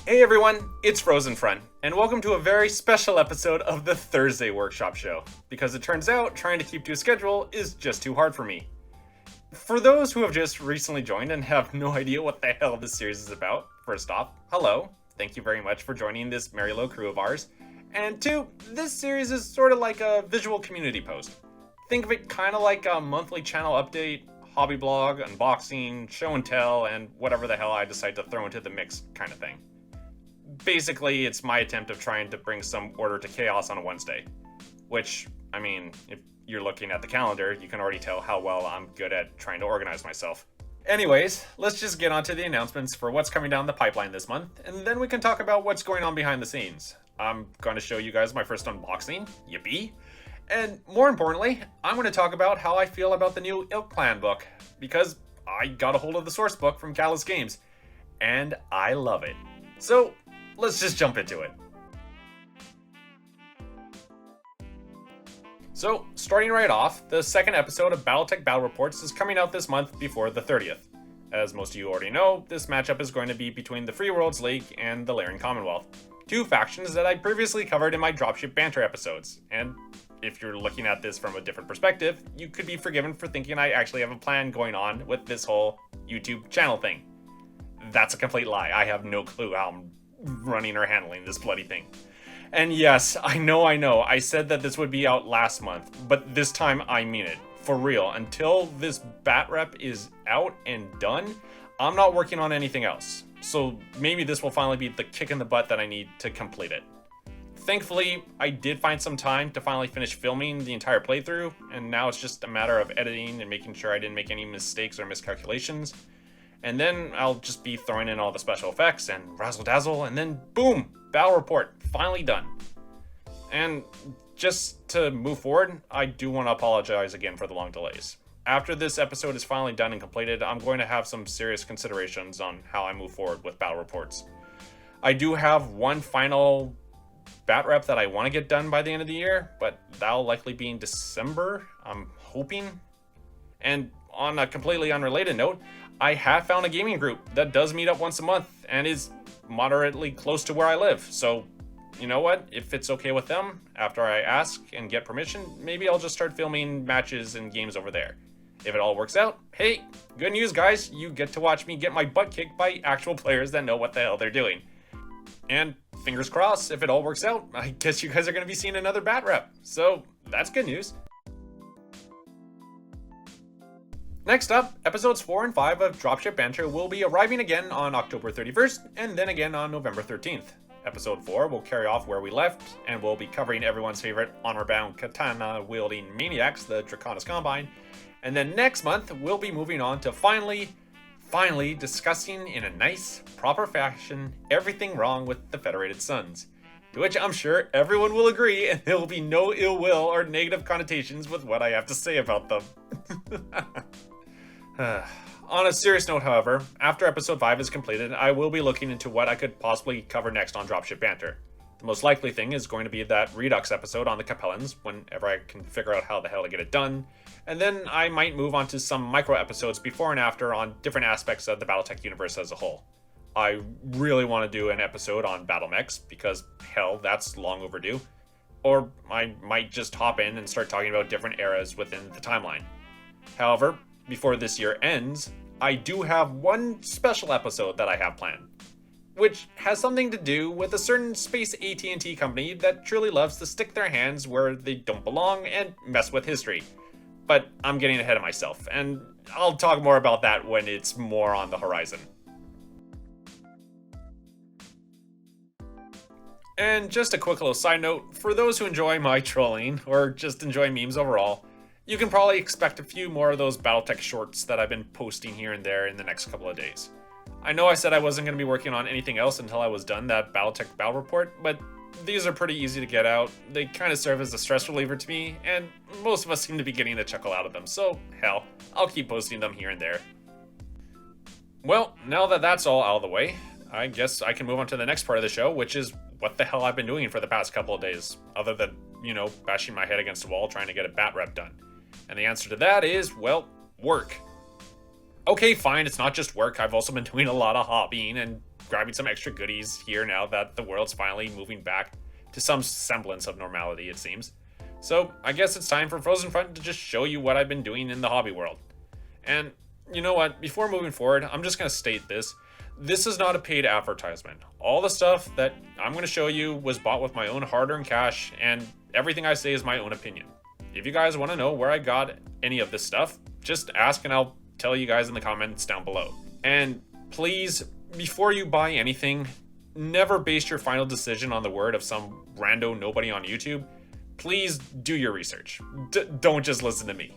Hey everyone, it's Frozen Front, and welcome to a very special episode of the Thursday Workshop Show, because it turns out trying to keep to a schedule is just too hard for me. For those who have just recently joined and have no idea what the hell this series is about, first off, hello, thank you very much for joining this merry little crew of ours, and two, this series is sort of like a visual community post. Think of it kind of like a monthly channel update, hobby blog, unboxing, show and tell, and whatever the hell I decide to throw into the mix kind of thing. Basically, it's my attempt of trying to bring some order to chaos on a Wednesday. Which, I mean, if you're looking at the calendar, you can already tell how well I'm good at trying to organize myself. Anyways, let's just get on to the announcements for what's coming down the pipeline this month, and then we can talk about what's going on behind the scenes. I'm going to show you guys my first unboxing, yippee! And more importantly, I'm going to talk about how I feel about the new Ilclan book, because I got a hold of the source book from Callous Games, and I love it. So, let's just jump into it. So, starting right off, the second episode of Battletech Battle Reports is coming out this month before the 30th. As most of you already know, this matchup is going to be between the Free Worlds League and the Larian Commonwealth, two factions that I previously covered in my Dropship Banter episodes, and if you're looking at this from a different perspective, you could be forgiven for thinking I actually have a plan going on with this whole YouTube channel thing. That's a complete lie. I have no clue how I'm running or handling this bloody thing. And yes, I know, I said that this would be out last month, but this time I mean it. For real, until this bat rep is out and done, I'm not working on anything else. So maybe this will finally be the kick in the butt that I need to complete it. Thankfully, I did find some time to finally finish filming the entire playthrough, and now it's just a matter of editing and making sure I didn't make any mistakes or miscalculations. And then I'll just be throwing in all the special effects and razzle dazzle, and then boom, battle report, finally done. And just to move forward, I do want to apologize again for the long delays. After this episode is finally done and completed, I'm going to have some serious considerations on how I move forward with battle reports. I do have one final bat rep that I want to get done by the end of the year, but that'll likely be in December, I'm hoping. And on a completely unrelated note, I have found a gaming group that does meet up once a month and is moderately close to where I live. So, you know what? If it's okay with them, after I ask and get permission, maybe I'll just start filming matches and games over there. If it all works out, hey, good news guys, you get to watch me get my butt kicked by actual players that know what the hell they're doing. And fingers crossed, if it all works out, I guess you guys are going to be seeing another bat rep. So, that's good news. Next up, episodes 4 and 5 of Dropship Banter will be arriving again on October 31st, and then again on November 13th. Episode 4 will carry off where we left, and we'll be covering everyone's favorite honor-bound katana-wielding maniacs, the Draconis Combine. And then next month, we'll be moving on to finally discussing in a nice, proper fashion everything wrong with the Federated Sons. To which I'm sure everyone will agree, and there will be no ill will or negative connotations with what I have to say about them. On a serious note, however, after episode 5 is completed, I will be looking into what I could possibly cover next on Dropship Banter. The most likely thing is going to be that Redux episode on the Capellans, whenever I can figure out how the hell to get it done, and then I might move on to some micro episodes before and after on different aspects of the Battletech universe as a whole. I really want to do an episode on Battle Mechs, because hell, that's long overdue. Or I might just hop in and start talking about different eras within the timeline. However, before this year ends, I do have one special episode that I have planned, which has something to do with a certain space AT&T company that truly loves to stick their hands where they don't belong and mess with history. But I'm getting ahead of myself, and I'll talk more about that when it's more on the horizon. And just a quick little side note, for those who enjoy my trolling, or just enjoy memes overall, you can probably expect a few more of those Battletech shorts that I've been posting here and there in the next couple of days. I know I said I wasn't going to be working on anything else until I was done that Battletech Battle Report, but these are pretty easy to get out, they kind of serve as a stress reliever to me, and most of us seem to be getting a chuckle out of them, so hell, I'll keep posting them here and there. Well, now that that's all out of the way, I guess I can move on to the next part of the show, which is what the hell I've been doing for the past couple of days, other than, bashing my head against a wall trying to get a bat rep done. And the answer to that is, well, work. Okay, fine, it's not just work, I've also been doing a lot of hobbying and grabbing some extra goodies here now that the world's finally moving back to some semblance of normality, it seems. So I guess it's time for Frozen Front to just show you what I've been doing in the hobby world. And you know what, before moving forward, I'm just going to state this. This is not a paid advertisement. All the stuff that I'm going to show you was bought with my own hard-earned cash, and everything I say is my own opinion. If you guys want to know where I got any of this stuff, just ask and I'll tell you guys in the comments down below. And please, before you buy anything, never base your final decision on the word of some rando nobody on YouTube. Please do your research. Don't just listen to me.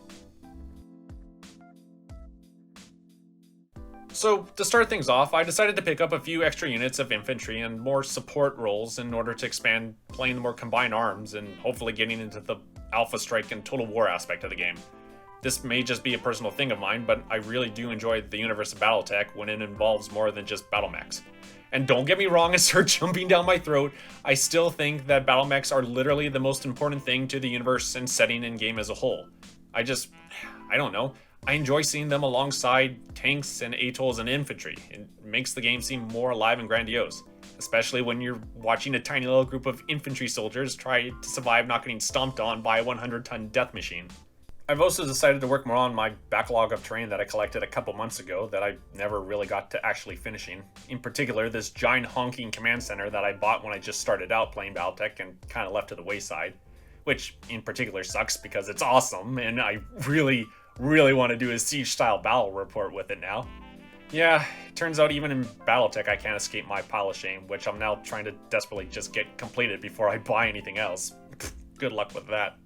So, to start things off, I decided to pick up a few extra units of infantry and more support roles in order to expand playing the more combined arms and hopefully getting into the Alpha Strike and Total War aspect of the game. This may just be a personal thing of mine, but I really do enjoy the universe of Battletech when it involves more than just battle mechs. And don't get me wrong and start jumping down my throat, I still think that battle mechs are literally the most important thing to the universe and setting in game as a whole. I don't know. I enjoy seeing them alongside tanks and atolls and infantry. It makes the game seem more alive and grandiose, especially when you're watching a tiny little group of infantry soldiers try to survive not getting stomped on by a 100-ton death machine. I've also decided to work more on my backlog of terrain that I collected a couple months ago that I never really got to actually finishing. In particular, this giant honking command center that I bought when I just started out playing Battletech and kind of left to the wayside, which in particular sucks because it's awesome and I really want to do a siege-style battle report with it now. Yeah, it turns out even in Battletech I can't escape my pile of shame, which I'm now trying to desperately just get completed before I buy anything else. Good luck with that.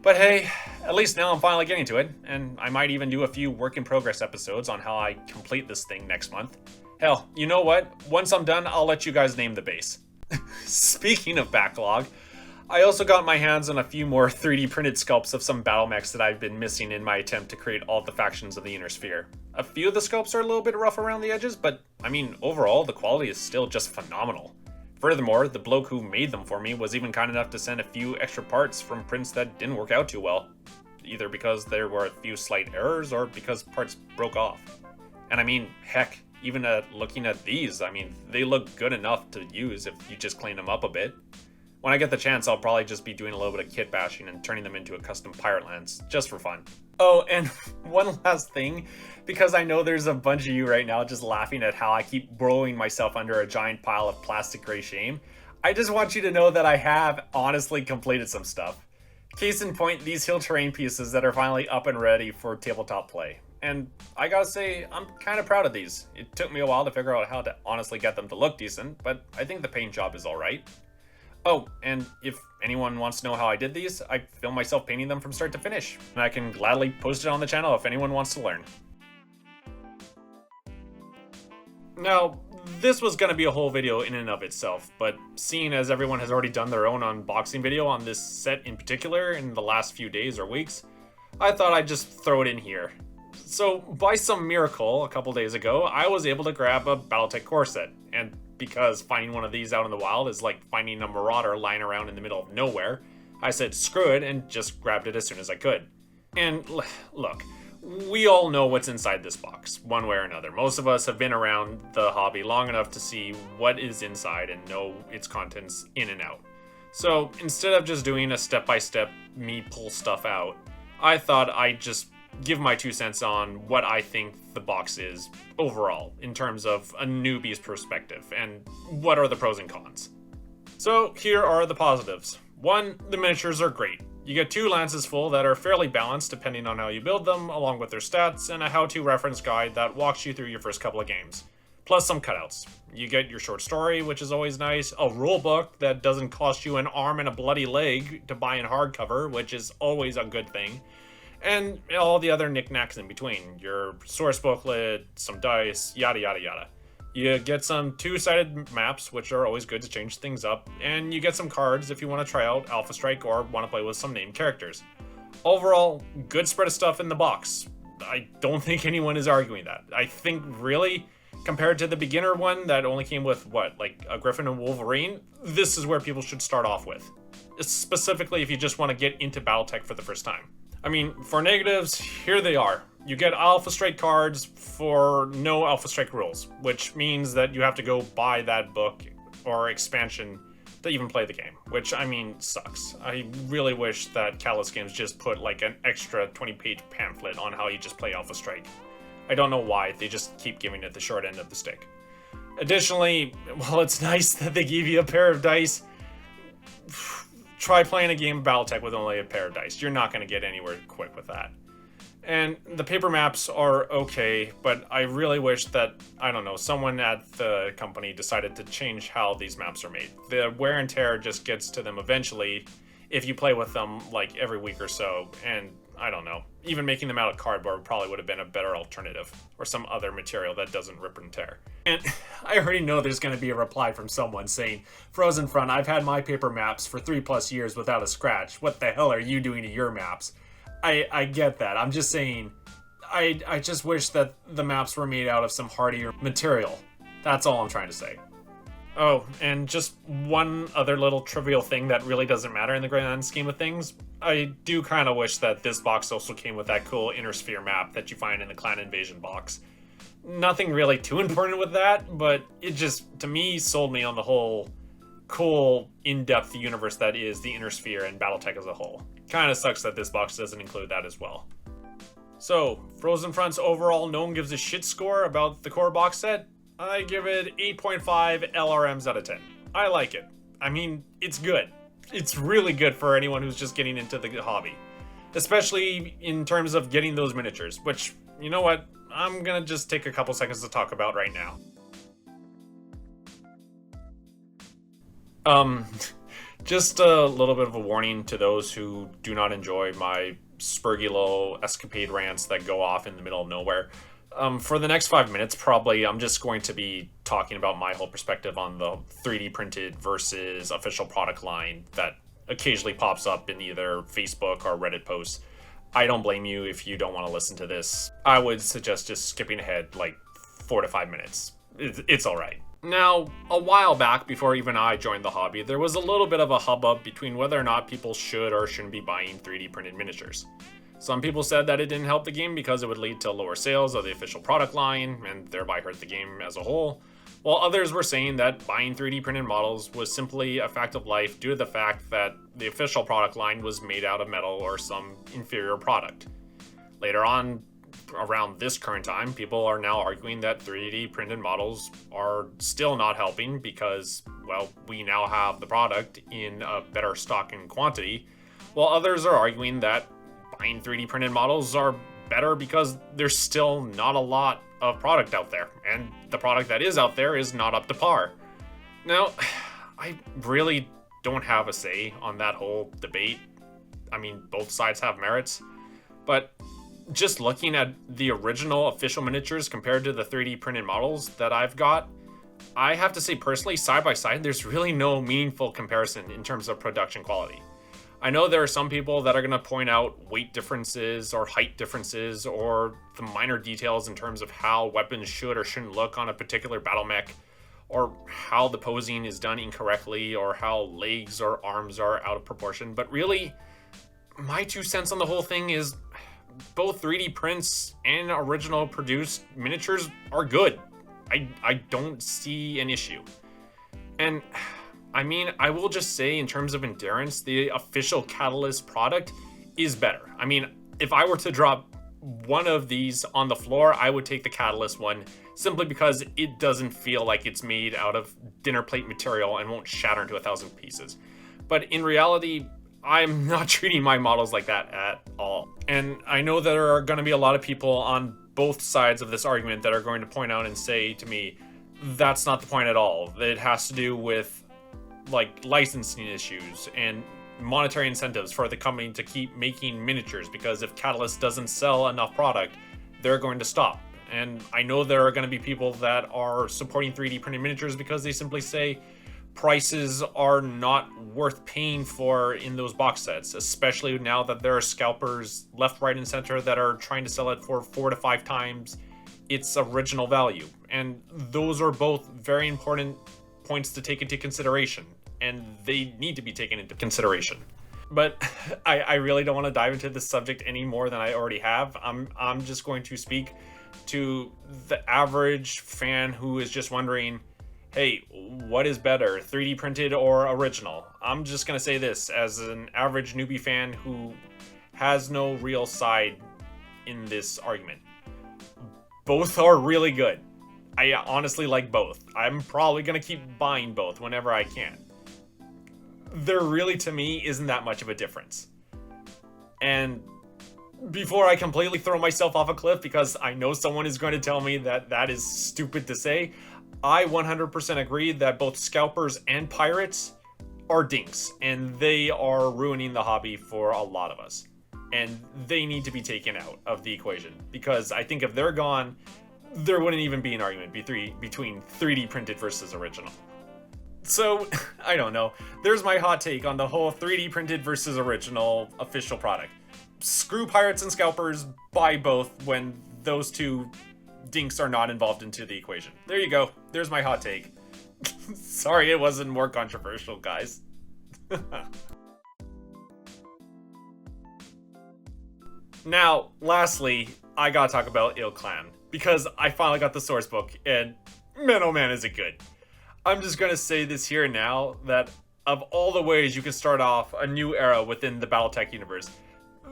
But hey, at least now I'm finally getting to it, and I might even do a few work-in-progress episodes on how I complete this thing next month. Hell, you know what? Once I'm done, I'll let you guys name the base. Speaking of backlog, I also got my hands on a few more 3D printed sculpts of some battle mechs that I've been missing in my attempt to create all the factions of the Inner Sphere. A few of the sculpts are a little bit rough around the edges, but I mean, overall, the quality is still just phenomenal. Furthermore, the bloke who made them for me was even kind enough to send a few extra parts from prints that didn't work out too well, either because there were a few slight errors or because parts broke off. And I mean, heck, even looking at these, I mean, they look good enough to use if you just clean them up a bit. When I get the chance, I'll probably just be doing a little bit of kit bashing and turning them into a custom pirate lance, just for fun. Oh, and one last thing, because I know there's a bunch of you right now just laughing at how I keep burrowing myself under a giant pile of plastic gray shame, I just want you to know that I have honestly completed some stuff. Case in point, these hill terrain pieces that are finally up and ready for tabletop play. And I gotta say, I'm kind of proud of these. It took me a while to figure out how to honestly get them to look decent, but I think the paint job is alright. Oh, and if anyone wants to know how I did these, I filmed myself painting them from start to finish, and I can gladly post it on the channel if anyone wants to learn. Now, this was going to be a whole video in and of itself, but seeing as everyone has already done their own unboxing video on this set in particular in the last few days or weeks, I thought I'd just throw it in here. So, by some miracle, a couple days ago, I was able to grab a Battletech core set, and because finding one of these out in the wild is like finding a marauder lying around in the middle of nowhere, I said screw it and just grabbed it as soon as I could. And look, we all know what's inside this box, one way or another. Most of us have been around the hobby long enough to see what is inside and know its contents in and out. So instead of just doing a step-by-step me pull stuff out, I thought I'd just give my 2 cents on what I think the box is overall in terms of a newbie's perspective and what are the pros and cons. So here are the positives. 1, the miniatures are great. You get 2 lances full that are fairly balanced depending on how you build them, along with their stats, and a how-to reference guide that walks you through your first couple of games. Plus some cutouts. You get your short story, which is always nice, a rulebook that doesn't cost you an arm and a bloody leg to buy in hardcover, which is always a good thing, and all the other knickknacks in between. Your source booklet, some dice, yada yada yada. You get some 2-sided maps, which are always good to change things up, and you get some cards if you want to try out Alpha Strike or want to play with some named characters. Overall, good spread of stuff in the box. I don't think anyone is arguing that. I think really, compared to the beginner one that only came with, what, like a Griffin and Wolverine, this is where people should start off with. Specifically if you just want to get into Battletech for the first time. I mean, for negatives, here they are. You get Alpha Strike cards for no Alpha Strike rules, which means that you have to go buy that book or expansion to even play the game, which, I mean, sucks. I really wish that Catalyst Games just put like an extra 20-page pamphlet on how you just play Alpha Strike. I don't know why, they just keep giving it the short end of the stick. Additionally, while it's nice that they give you a pair of dice, try playing a game of Battletech with only a pair of dice. You're not going to get anywhere quick with that. And the paper maps are okay, but I really wish that, I don't know, someone at the company decided to change how these maps are made. The wear and tear just gets to them eventually if you play with them like every week or so, and I don't know, even making them out of cardboard probably would have been a better alternative, or some other material that doesn't rip and tear. And I already know there's going to be a reply from someone saying, Frozen Front, I've had my paper maps for 3+ years without a scratch. What the hell are you doing to your maps? I get that. I'm just saying, I just wish that the maps were made out of some hardier material. That's all I'm trying to say. Oh, and just one other little trivial thing that really doesn't matter in the grand scheme of things. I do kind of wish that this box also came with that cool Inner Sphere map that you find in the Clan Invasion box. Nothing really too important with that, but it just, to me, sold me on the whole cool, in-depth universe that is the Inner Sphere and Battletech as a whole. Kind of sucks that this box doesn't include that as well. So, Frozen Front's overall no one gives a shit score about the core box set. I give it 8.5 LRMs out of 10. I like it. I mean, it's good. It's really good for anyone who's just getting into the hobby. Especially in terms of getting those miniatures, which, you know what, I'm gonna just take a couple seconds to talk about right now. Just a little bit of a warning to those who do not enjoy my spurgulo escapade rants that go off in the middle of nowhere. For the next 5 minutes, probably, I'm just going to be talking about my whole perspective on the 3D printed versus official product line that occasionally pops up in either Facebook or Reddit posts. I don't blame you if you don't want to listen to this. I would suggest just skipping ahead like 4 to 5 minutes. It's alright. Now, a while back, before even I joined the hobby, there was a little bit of a hubbub between whether or not people should or shouldn't be buying 3D printed miniatures. Some people said that it didn't help the game because it would lead to lower sales of the official product line and thereby hurt the game as a whole, while others were saying that buying 3D printed models was simply a fact of life due to the fact that the official product line was made out of metal or some inferior product. Later on, around this current time, people are now arguing that 3D printed models are still not helping because, well, we now have the product in a better stock and quantity, while others are arguing that buying 3D printed models are better because there's still not a lot of product out there, and the product that is out there is not up to par. Now, I really don't have a say on that whole debate. I mean, both sides have merits, but just looking at the original official miniatures compared to the 3D printed models that I've got, I have to say personally, side by side, there's really no meaningful comparison in terms of production quality. I know there are some people that are going to point out weight differences or height differences or the minor details in terms of how weapons should or shouldn't look on a particular battle mech, or how the posing is done incorrectly, or how legs or arms are out of proportion. But really, my 2 cents on the whole thing is both 3D prints and original produced miniatures are good. I don't see an issue. And I mean, I will just say in terms of endurance, the official Catalyst product is better. I mean, if I were to drop one of these on the floor, I would take the Catalyst one simply because it doesn't feel like it's made out of dinner plate material and won't shatter into 1,000 pieces. But in reality, I'm not treating my models like that at all. And I know there are going to be a lot of people on both sides of this argument that are going to point out and say to me, that's not the point at all. It has to do with like licensing issues and monetary incentives for the company to keep making miniatures, because if Catalyst doesn't sell enough product, they're going to stop. And I know there are going to be people that are supporting 3D printed miniatures because they simply say prices are not worth paying for in those box sets, especially now that there are scalpers left, right, and center that are trying to sell it for 4 to 5 times its original value. And those are both very important points to take into consideration, and they need to be taken into consideration. But I really don't want to dive into this subject any more than I already have. I'm just going to speak to the average fan who is just wondering, hey, what is better, 3D printed or original? I'm just going to say this as an average newbie fan who has no real side in this argument. Both are really good. I honestly like both. I'm probably going to keep buying both whenever I can. There really, to me, isn't that much of a difference. And before I completely throw myself off a cliff, because I know someone is going to tell me that that is stupid to say, I 100% agree that both scalpers and pirates are dinks, and they are ruining the hobby for a lot of us. And they need to be taken out of the equation, because I think if they're gone, there wouldn't even be an argument between 3D printed versus original. So, I don't know. There's my hot take on the whole 3D printed versus original official product. Screw pirates and scalpers, buy both when those two dinks are not involved into the equation. There you go. There's my hot take. Sorry it wasn't more controversial, guys. Now, lastly, I gotta talk about Ilclan, because I finally got the source book, and man oh man is it good. I'm just gonna say this here and now, that of all the ways you can start off a new era within the Battletech universe,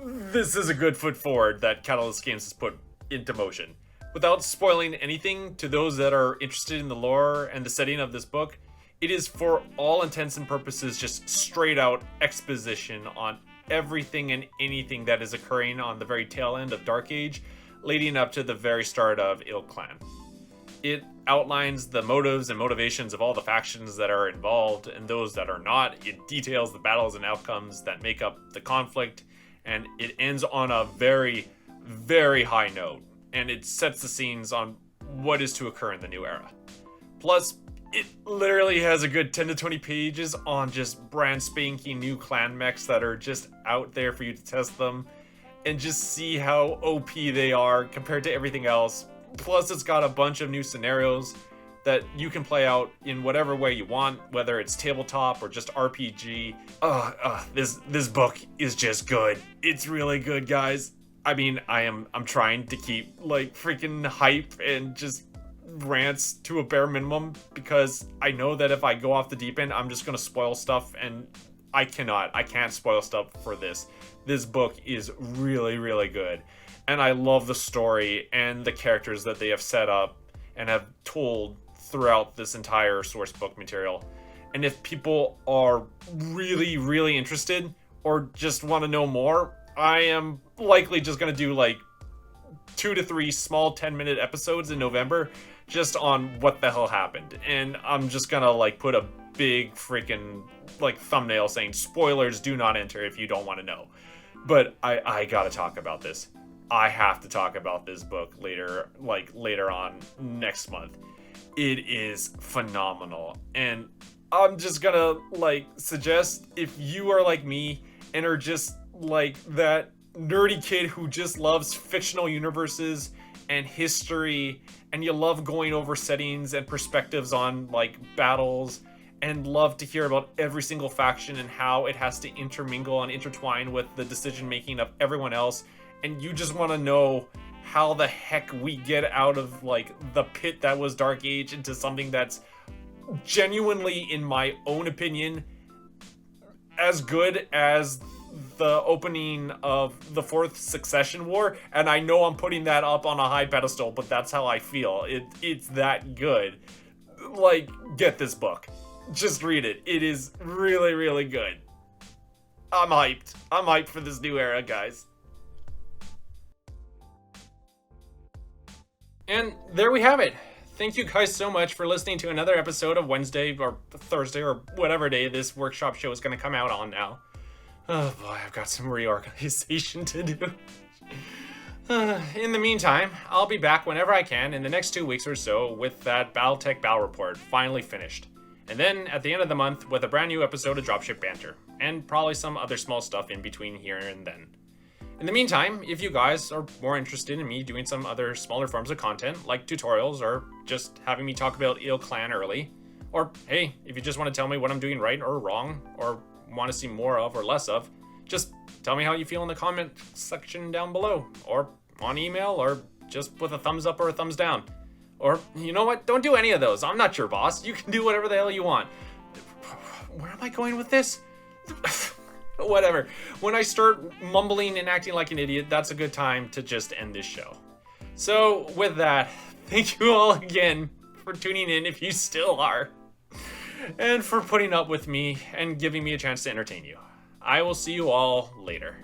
this is a good foot forward that Catalyst Games has put into motion. Without spoiling anything to those that are interested in the lore and the setting of this book, it is for all intents and purposes just straight out exposition on everything and anything that is occurring on the very tail end of Dark Age, leading up to the very start of Ilclan. It outlines the motives and motivations of all the factions that are involved and those that are not. It details the battles and outcomes that make up the conflict, and it ends on a very, very high note, and it sets the scenes on what is to occur in the new era. Plus, it literally has a good 10 to 20 pages on just brand spanking new clan mechs that are just out there for you to test them and just see how OP they are compared to everything else. Plus, it's got a bunch of new scenarios that you can play out in whatever way you want, whether it's tabletop or just RPG. This book is just good. It's really good, guys. I mean, I'm trying to keep like freaking hype and just rants to a bare minimum, because I know that if I go off the deep end, I'm just gonna spoil stuff, and I can't spoil stuff for this. This book is really, really good. And I love the story and the characters that they have set up and have told throughout this entire source book material. And if people are really, really interested or just want to know more, I am likely just going to do like 2 to 3 small 10-minute episodes in November just on what the hell happened. And I'm just going to like put a big freaking like thumbnail saying spoilers do not enter if you don't want to know. But I got to talk about this. I have to talk about this book later on next month. It is phenomenal. And I'm just gonna like suggest, if you are like me and are just like that nerdy kid who just loves fictional universes and history, and you love going over settings and perspectives on like battles, and love to hear about every single faction and how it has to intermingle and intertwine with the decision making of everyone else, and you just want to know how the heck we get out of like the pit that was Dark Age into something that's genuinely, in my own opinion, as good as the opening of the 4th Succession War. And I know I'm putting that up on a high pedestal, but that's how I feel. It's that good. Like, get this book. Just read it. It is really, really good. I'm hyped. I'm hyped for this new era, guys. And there we have it. Thank you guys so much for listening to another episode of Wednesday or Thursday or whatever day this workshop show is going to come out on now. Oh boy, I've got some reorganization to do. In the meantime, I'll be back whenever I can in the next 2 weeks or so with that Battletech Battle Report finally finished. And then at the end of the month with a brand new episode of Dropship Banter, and probably some other small stuff in between here and then. In the meantime, if you guys are more interested in me doing some other smaller forms of content, like tutorials or just having me talk about Ilclan early, or hey, if you just want to tell me what I'm doing right or wrong, or want to see more of or less of, Just tell me how you feel in the comment section down below, or on email, or just with a thumbs up or a thumbs down. Or, you know what? Don't do any of those. I'm not your boss. You can do whatever the hell you want. Where am I going with this? Whatever. When I start mumbling and acting like an idiot, that's a good time to just end this show. So, with that, thank you all again for tuning in, if you still are, and for putting up with me and giving me a chance to entertain you. I will see you all later.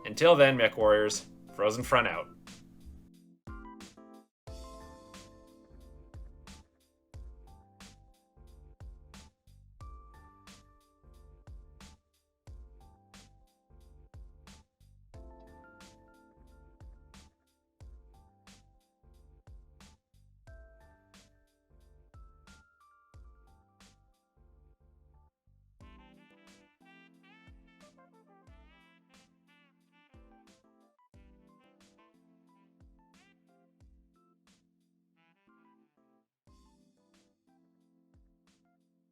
Until then, Mech Warriors, Frozen Front out.